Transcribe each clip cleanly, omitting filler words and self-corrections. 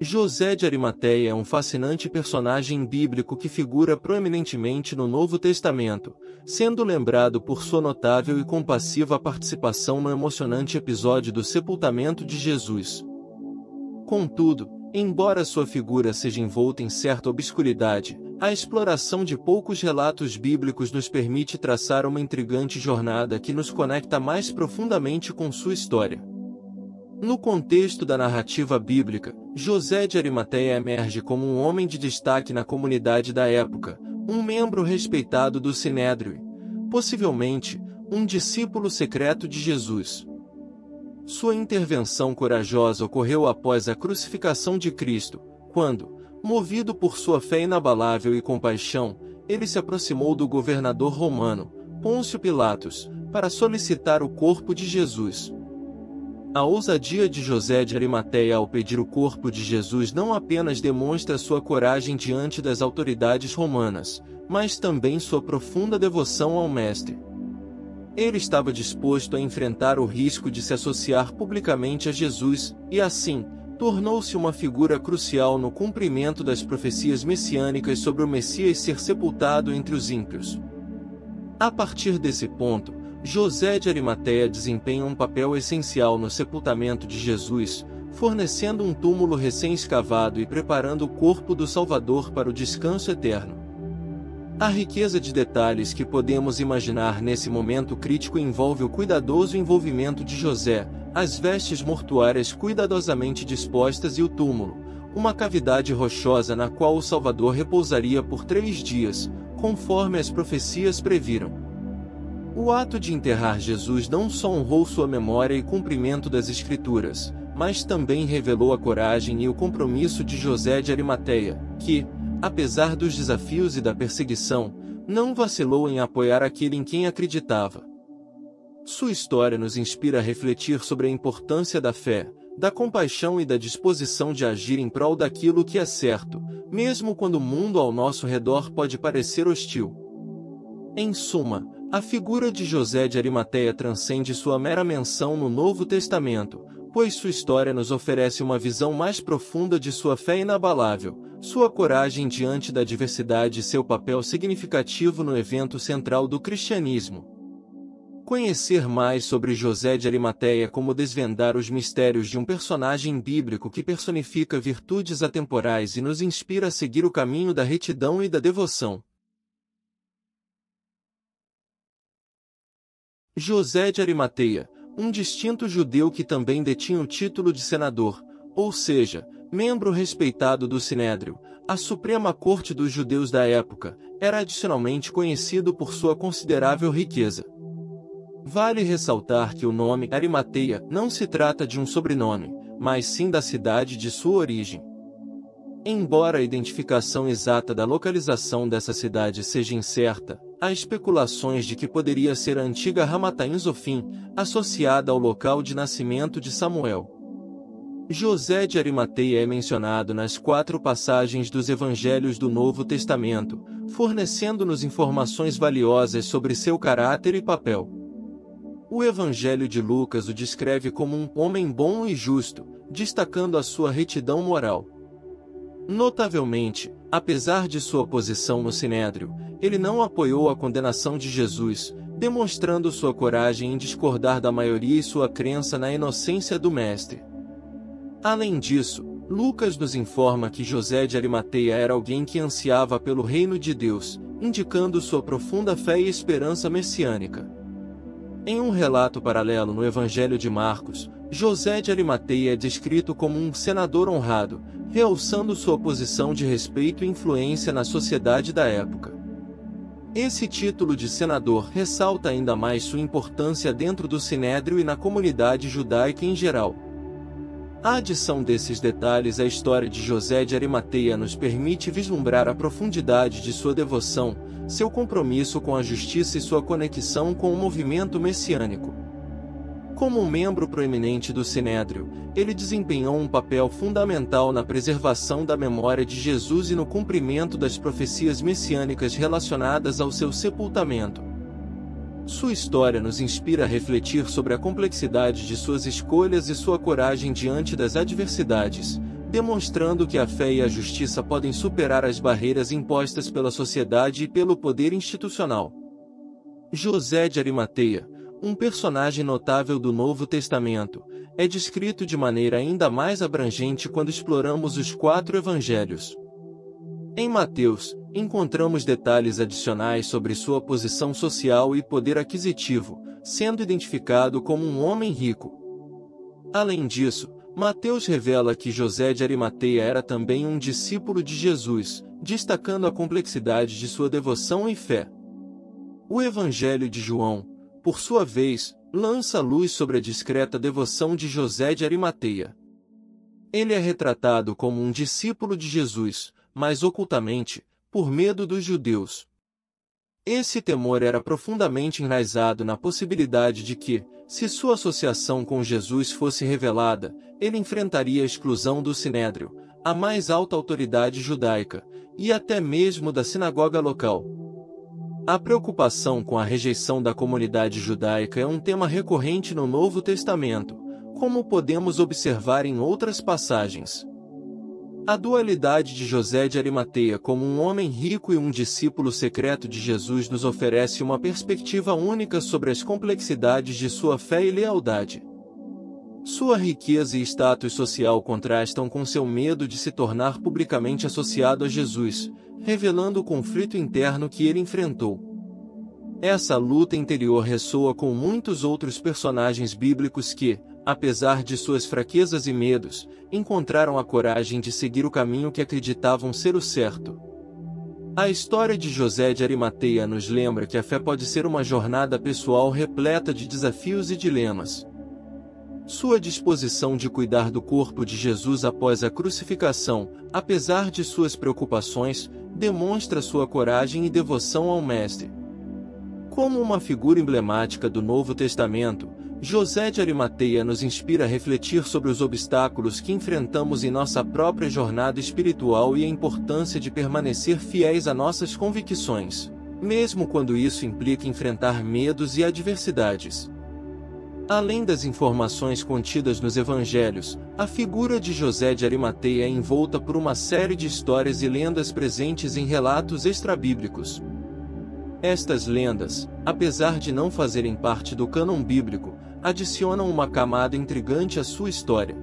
José de Arimateia é um fascinante personagem bíblico que figura proeminentemente no Novo Testamento, sendo lembrado por sua notável e compassiva participação no emocionante episódio do sepultamento de Jesus. Contudo, embora sua figura seja envolta em certa obscuridade, a exploração de poucos relatos bíblicos nos permite traçar uma intrigante jornada que nos conecta mais profundamente com sua história. No contexto da narrativa bíblica, José de Arimateia emerge como um homem de destaque na comunidade da época, um membro respeitado do Sinédrio, possivelmente, um discípulo secreto de Jesus. Sua intervenção corajosa ocorreu após a crucificação de Cristo, quando, movido por sua fé inabalável e compaixão, ele se aproximou do governador romano, Pôncio Pilatos, para solicitar o corpo de Jesus. A ousadia de José de Arimateia ao pedir o corpo de Jesus não apenas demonstra sua coragem diante das autoridades romanas, mas também sua profunda devoção ao Mestre. Ele estava disposto a enfrentar o risco de se associar publicamente a Jesus, e assim, tornou-se uma figura crucial no cumprimento das profecias messiânicas sobre o Messias ser sepultado entre os ímpios. A partir desse ponto, José de Arimateia desempenha um papel essencial no sepultamento de Jesus, fornecendo um túmulo recém-escavado e preparando o corpo do Salvador para o descanso eterno. A riqueza de detalhes que podemos imaginar nesse momento crítico envolve o cuidadoso envolvimento de José, as vestes mortuárias cuidadosamente dispostas e o túmulo, uma cavidade rochosa na qual o Salvador repousaria por 3 dias, conforme as profecias previram. O ato de enterrar Jesus não só honrou sua memória e cumprimento das Escrituras, mas também revelou a coragem e o compromisso de José de Arimateia, que, apesar dos desafios e da perseguição, não vacilou em apoiar aquele em quem acreditava. Sua história nos inspira a refletir sobre a importância da fé, da compaixão e da disposição de agir em prol daquilo que é certo, mesmo quando o mundo ao nosso redor pode parecer hostil. Em suma, a figura de José de Arimateia transcende sua mera menção no Novo Testamento, pois sua história nos oferece uma visão mais profunda de sua fé inabalável, sua coragem diante da adversidade e seu papel significativo no evento central do cristianismo. Conhecer mais sobre José de Arimateia é como desvendar os mistérios de um personagem bíblico que personifica virtudes atemporais e nos inspira a seguir o caminho da retidão e da devoção. José de Arimateia, um distinto judeu que também detinha o título de senador, ou seja, membro respeitado do Sinédrio, a Suprema Corte dos Judeus da época, era adicionalmente conhecido por sua considerável riqueza. Vale ressaltar que o nome Arimateia não se trata de um sobrenome, mas sim da cidade de sua origem. Embora a identificação exata da localização dessa cidade seja incerta, há especulações de que poderia ser a antiga Ramataim Zofim, associada ao local de nascimento de Samuel. José de Arimateia é mencionado nas 4 passagens dos Evangelhos do Novo Testamento, fornecendo-nos informações valiosas sobre seu caráter e papel. O Evangelho de Lucas o descreve como um homem bom e justo, destacando a sua retidão moral. Notavelmente, apesar de sua posição no Sinédrio, ele não apoiou a condenação de Jesus, demonstrando sua coragem em discordar da maioria e sua crença na inocência do Mestre. Além disso, Lucas nos informa que José de Arimateia era alguém que ansiava pelo reino de Deus, indicando sua profunda fé e esperança messiânica. Em um relato paralelo no Evangelho de Marcos, José de Arimateia é descrito como um senador honrado, realçando sua posição de respeito e influência na sociedade da época. Esse título de senador ressalta ainda mais sua importância dentro do Sinédrio e na comunidade judaica em geral. A adição desses detalhes à história de José de Arimateia nos permite vislumbrar a profundidade de sua devoção, seu compromisso com a justiça e sua conexão com o movimento messiânico. Como um membro proeminente do Sinédrio, ele desempenhou um papel fundamental na preservação da memória de Jesus e no cumprimento das profecias messiânicas relacionadas ao seu sepultamento. Sua história nos inspira a refletir sobre a complexidade de suas escolhas e sua coragem diante das adversidades, demonstrando que a fé e a justiça podem superar as barreiras impostas pela sociedade e pelo poder institucional. José de Arimateia, um personagem notável do Novo Testamento, é descrito de maneira ainda mais abrangente quando exploramos os 4 evangelhos. Em Mateus, encontramos detalhes adicionais sobre sua posição social e poder aquisitivo, sendo identificado como um homem rico. Além disso, Mateus revela que José de Arimateia era também um discípulo de Jesus, destacando a complexidade de sua devoção e fé. O Evangelho de João, por sua vez, lança luz sobre a discreta devoção de José de Arimateia. Ele é retratado como um discípulo de Jesus, mas ocultamente, por medo dos judeus. Esse temor era profundamente enraizado na possibilidade de que, se sua associação com Jesus fosse revelada, ele enfrentaria a exclusão do Sinédrio, a mais alta autoridade judaica, e até mesmo da sinagoga local. A preocupação com a rejeição da comunidade judaica é um tema recorrente no Novo Testamento, como podemos observar em outras passagens. A dualidade de José de Arimateia como um homem rico e um discípulo secreto de Jesus nos oferece uma perspectiva única sobre as complexidades de sua fé e lealdade. Sua riqueza e status social contrastam com seu medo de se tornar publicamente associado a Jesus, revelando o conflito interno que ele enfrentou. Essa luta interior ressoa com muitos outros personagens bíblicos que, apesar de suas fraquezas e medos, encontraram a coragem de seguir o caminho que acreditavam ser o certo. A história de José de Arimateia nos lembra que a fé pode ser uma jornada pessoal repleta de desafios e dilemas. Sua disposição de cuidar do corpo de Jesus após a crucificação, apesar de suas preocupações, demonstra sua coragem e devoção ao Mestre. Como uma figura emblemática do Novo Testamento, José de Arimateia nos inspira a refletir sobre os obstáculos que enfrentamos em nossa própria jornada espiritual e a importância de permanecer fiéis a nossas convicções, mesmo quando isso implica enfrentar medos e adversidades. Além das informações contidas nos evangelhos, a figura de José de Arimateia é envolta por uma série de histórias e lendas presentes em relatos extrabíblicos. Estas lendas, apesar de não fazerem parte do cânon bíblico, adicionam uma camada intrigante à sua história.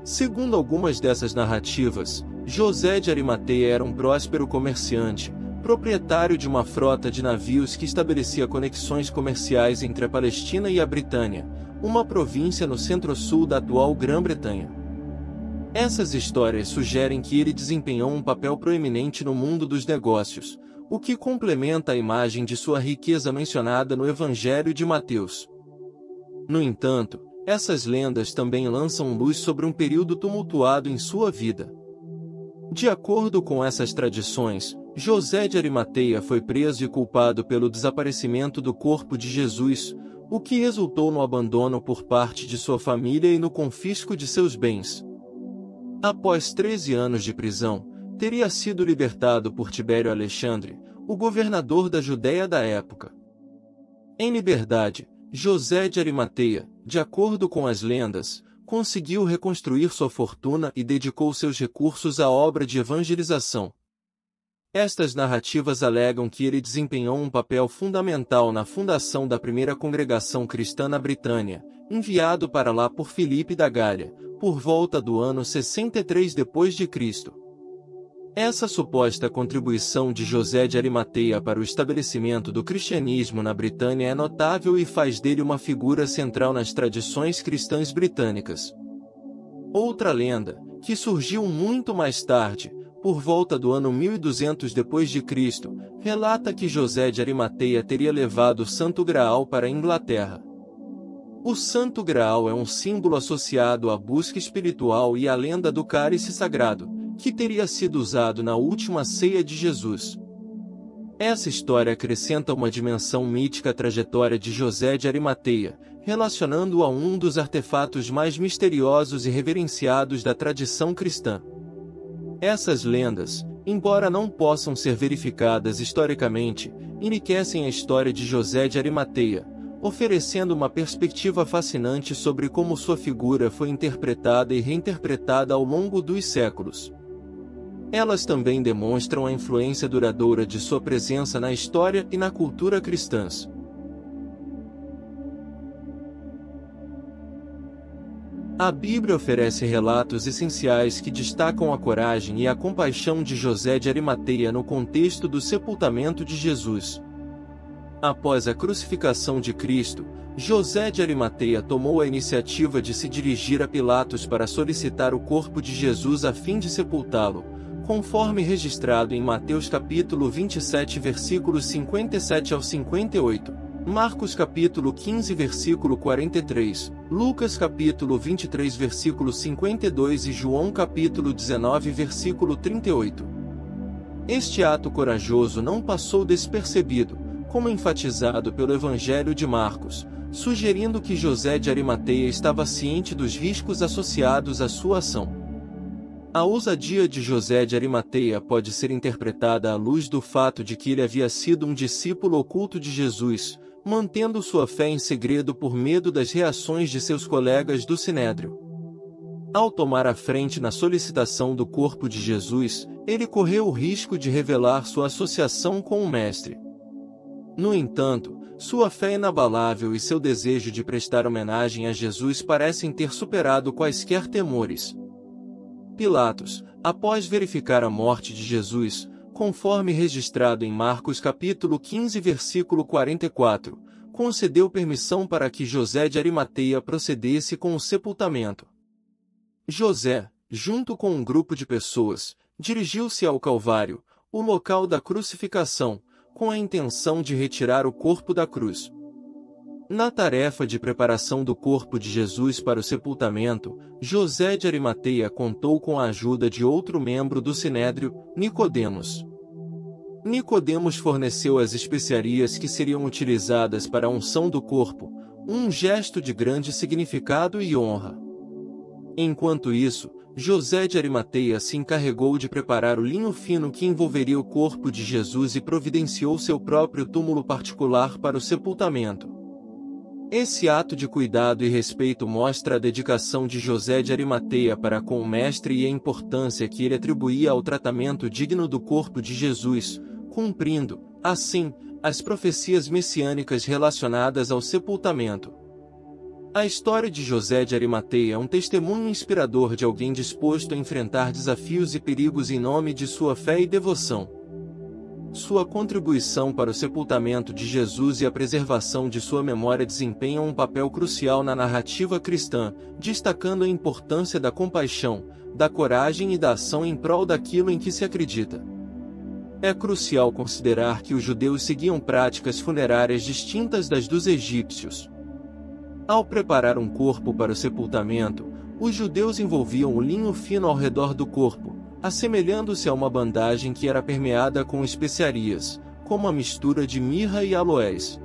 Segundo algumas dessas narrativas, José de Arimateia era um próspero comerciante, proprietário de uma frota de navios que estabelecia conexões comerciais entre a Palestina e a Britânia, uma província no centro-sul da atual Grã-Bretanha. Essas histórias sugerem que ele desempenhou um papel proeminente no mundo dos negócios, o que complementa a imagem de sua riqueza mencionada no Evangelho de Mateus. No entanto, essas lendas também lançam luz sobre um período tumultuado em sua vida. De acordo com essas tradições, José de Arimateia foi preso e culpado pelo desaparecimento do corpo de Jesus, o que resultou no abandono por parte de sua família e no confisco de seus bens. Após 13 anos de prisão, teria sido libertado por Tibério Alexandre, o governador da Judéia da época. Em liberdade, José de Arimateia, de acordo com as lendas, conseguiu reconstruir sua fortuna e dedicou seus recursos à obra de evangelização. Estas narrativas alegam que ele desempenhou um papel fundamental na fundação da primeira congregação cristã na Britânia, enviado para lá por Filipe da Gália, por volta do ano 63 d.C. Essa suposta contribuição de José de Arimateia para o estabelecimento do cristianismo na Britânia é notável e faz dele uma figura central nas tradições cristãs britânicas. Outra lenda, que surgiu muito mais tarde, por volta do ano 1200 d.C., relata que José de Arimateia teria levado o Santo Graal para a Inglaterra. O Santo Graal é um símbolo associado à busca espiritual e à lenda do cálice sagrado, que teria sido usado na última ceia de Jesus. Essa história acrescenta uma dimensão mítica à trajetória de José de Arimateia, relacionando-o a um dos artefatos mais misteriosos e reverenciados da tradição cristã. Essas lendas, embora não possam ser verificadas historicamente, enriquecem a história de José de Arimateia, oferecendo uma perspectiva fascinante sobre como sua figura foi interpretada e reinterpretada ao longo dos séculos. Elas também demonstram a influência duradoura de sua presença na história e na cultura cristãs. A Bíblia oferece relatos essenciais que destacam a coragem e a compaixão de José de Arimateia no contexto do sepultamento de Jesus. Após a crucificação de Cristo, José de Arimateia tomou a iniciativa de se dirigir a Pilatos para solicitar o corpo de Jesus a fim de sepultá-lo, conforme registrado em Mateus capítulo 27 versículos 57 ao 58, Marcos capítulo 15 versículo 43, Lucas capítulo 23 versículo 52 e João capítulo 19 versículo 38. Este ato corajoso não passou despercebido, como enfatizado pelo Evangelho de Marcos, sugerindo que José de Arimateia estava ciente dos riscos associados à sua ação. A ousadia de José de Arimateia pode ser interpretada à luz do fato de que ele havia sido um discípulo oculto de Jesus, mantendo sua fé em segredo por medo das reações de seus colegas do Sinédrio. Ao tomar a frente na solicitação do corpo de Jesus, ele correu o risco de revelar sua associação com o Mestre. No entanto, sua fé inabalável e seu desejo de prestar homenagem a Jesus parecem ter superado quaisquer temores. Pilatos, após verificar a morte de Jesus, conforme registrado em Marcos capítulo 15 versículo 44, concedeu permissão para que José de Arimateia procedesse com o sepultamento. José, junto com um grupo de pessoas, dirigiu-se ao Calvário, o local da crucificação, com a intenção de retirar o corpo da cruz. Na tarefa de preparação do corpo de Jesus para o sepultamento, José de Arimateia contou com a ajuda de outro membro do Sinédrio, Nicodemos. Nicodemos forneceu as especiarias que seriam utilizadas para a unção do corpo, um gesto de grande significado e honra. Enquanto isso, José de Arimateia se encarregou de preparar o linho fino que envolveria o corpo de Jesus e providenciou seu próprio túmulo particular para o sepultamento. Esse ato de cuidado e respeito mostra a dedicação de José de Arimateia para com o Mestre e a importância que ele atribuía ao tratamento digno do corpo de Jesus, cumprindo, assim, as profecias messiânicas relacionadas ao sepultamento. A história de José de Arimateia é um testemunho inspirador de alguém disposto a enfrentar desafios e perigos em nome de sua fé e devoção. Sua contribuição para o sepultamento de Jesus e a preservação de sua memória desempenham um papel crucial na narrativa cristã, destacando a importância da compaixão, da coragem e da ação em prol daquilo em que se acredita. É crucial considerar que os judeus seguiam práticas funerárias distintas das dos egípcios. Ao preparar um corpo para o sepultamento, os judeus envolviam o linho fino ao redor do corpo, assemelhando-se a uma bandagem que era permeada com especiarias, como a mistura de mirra e aloés.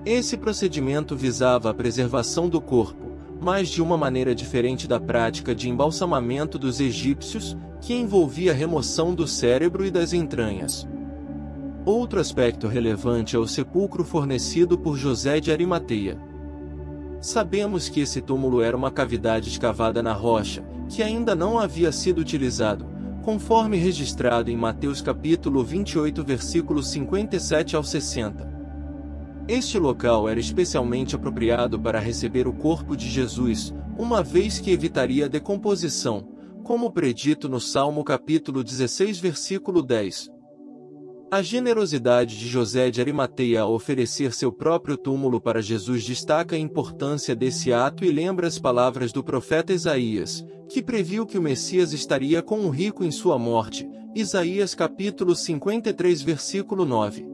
Esse procedimento visava a preservação do corpo, mas de uma maneira diferente da prática de embalsamamento dos egípcios, que envolvia a remoção do cérebro e das entranhas. Outro aspecto relevante é o sepulcro fornecido por José de Arimateia. Sabemos que esse túmulo era uma cavidade escavada na rocha, que ainda não havia sido utilizado, conforme registrado em Mateus capítulo 28 versículos 57 ao 60. Este local era especialmente apropriado para receber o corpo de Jesus, uma vez que evitaria a decomposição, como predito no Salmo capítulo 16 versículo 10. A generosidade de José de Arimateia ao oferecer seu próprio túmulo para Jesus destaca a importância desse ato e lembra as palavras do profeta Isaías, que previu que o Messias estaria com um rico em sua morte, Isaías capítulo 53 versículo 9.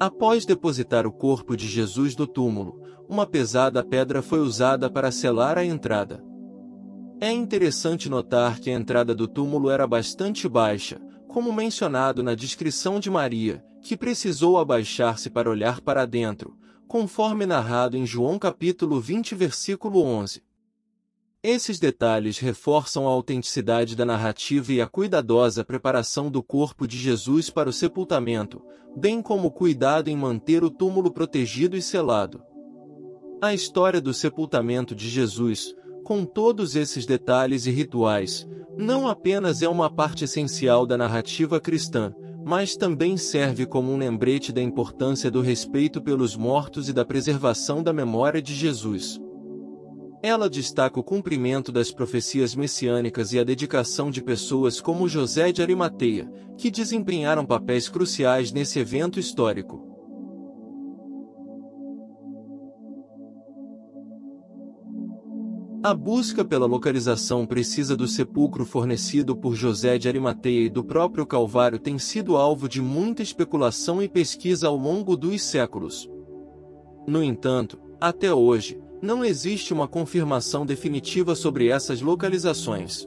Após depositar o corpo de Jesus no túmulo, uma pesada pedra foi usada para selar a entrada. É interessante notar que a entrada do túmulo era bastante baixa, como mencionado na descrição de Maria, que precisou abaixar-se para olhar para dentro, conforme narrado em João capítulo 20 versículo 11. Esses detalhes reforçam a autenticidade da narrativa e a cuidadosa preparação do corpo de Jesus para o sepultamento, bem como o cuidado em manter o túmulo protegido e selado. A história do sepultamento de Jesus, com todos esses detalhes e rituais, não apenas é uma parte essencial da narrativa cristã, mas também serve como um lembrete da importância do respeito pelos mortos e da preservação da memória de Jesus. Ela destaca o cumprimento das profecias messiânicas e a dedicação de pessoas como José de Arimateia, que desempenharam papéis cruciais nesse evento histórico. A busca pela localização precisa do sepulcro fornecido por José de Arimateia e do próprio Calvário tem sido alvo de muita especulação e pesquisa ao longo dos séculos. No entanto, até hoje, não existe uma confirmação definitiva sobre essas localizações.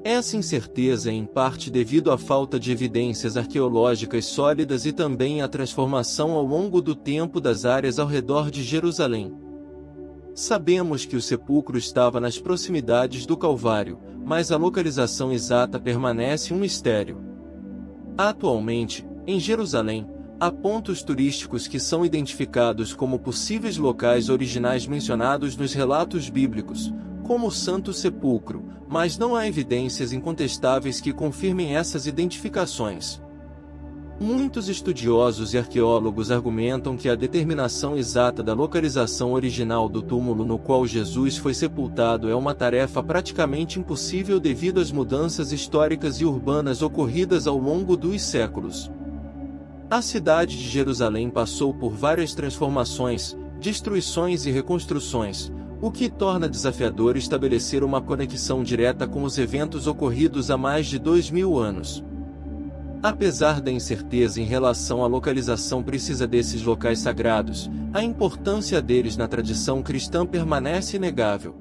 Essa incerteza é em parte devido à falta de evidências arqueológicas sólidas e também à transformação ao longo do tempo das áreas ao redor de Jerusalém. Sabemos que o sepulcro estava nas proximidades do Calvário, mas a localização exata permanece um mistério. Atualmente, em Jerusalém, há pontos turísticos que são identificados como possíveis locais originais mencionados nos relatos bíblicos, como o Santo Sepulcro, mas não há evidências incontestáveis que confirmem essas identificações. Muitos estudiosos e arqueólogos argumentam que a determinação exata da localização original do túmulo no qual Jesus foi sepultado é uma tarefa praticamente impossível devido às mudanças históricas e urbanas ocorridas ao longo dos séculos. A cidade de Jerusalém passou por várias transformações, destruições e reconstruções, o que torna desafiador estabelecer uma conexão direta com os eventos ocorridos há mais de 2000 anos. Apesar da incerteza em relação à localização precisa desses locais sagrados, a importância deles na tradição cristã permanece inegável.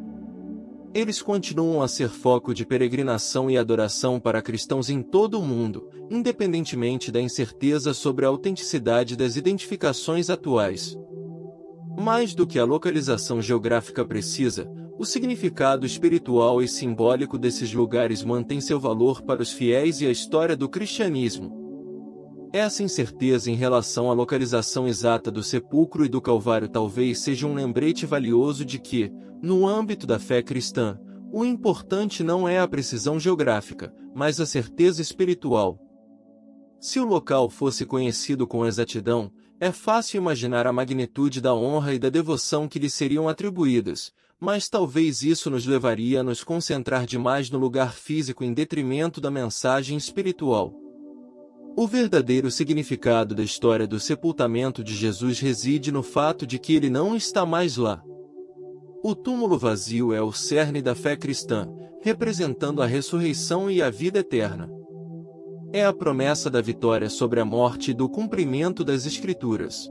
Eles continuam a ser foco de peregrinação e adoração para cristãos em todo o mundo, independentemente da incerteza sobre a autenticidade das identificações atuais. Mais do que a localização geográfica precisa, o significado espiritual e simbólico desses lugares mantém seu valor para os fiéis e a história do cristianismo. Essa incerteza em relação à localização exata do sepulcro e do Calvário talvez seja um lembrete valioso de que, no âmbito da fé cristã, o importante não é a precisão geográfica, mas a certeza espiritual. Se o local fosse conhecido com exatidão, é fácil imaginar a magnitude da honra e da devoção que lhe seriam atribuídas, mas talvez isso nos levaria a nos concentrar demais no lugar físico em detrimento da mensagem espiritual. O verdadeiro significado da história do sepultamento de Jesus reside no fato de que ele não está mais lá. O túmulo vazio é o cerne da fé cristã, representando a ressurreição e a vida eterna. É a promessa da vitória sobre a morte e do cumprimento das Escrituras.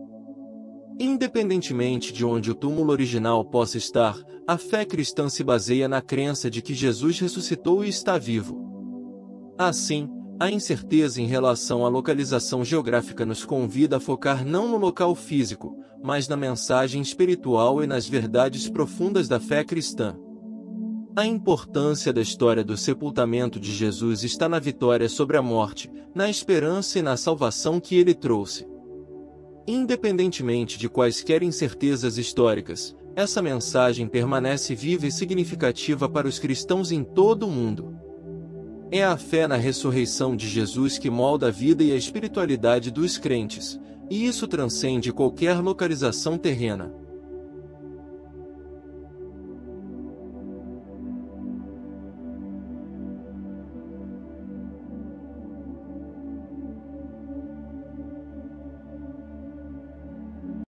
Independentemente de onde o túmulo original possa estar, a fé cristã se baseia na crença de que Jesus ressuscitou e está vivo. Assim, a incerteza em relação à localização geográfica nos convida a focar não no local físico, mas na mensagem espiritual e nas verdades profundas da fé cristã. A importância da história do sepultamento de Jesus está na vitória sobre a morte, na esperança e na salvação que ele trouxe. Independentemente de quaisquer incertezas históricas, essa mensagem permanece viva e significativa para os cristãos em todo o mundo. É a fé na ressurreição de Jesus que molda a vida e a espiritualidade dos crentes, e isso transcende qualquer localização terrena.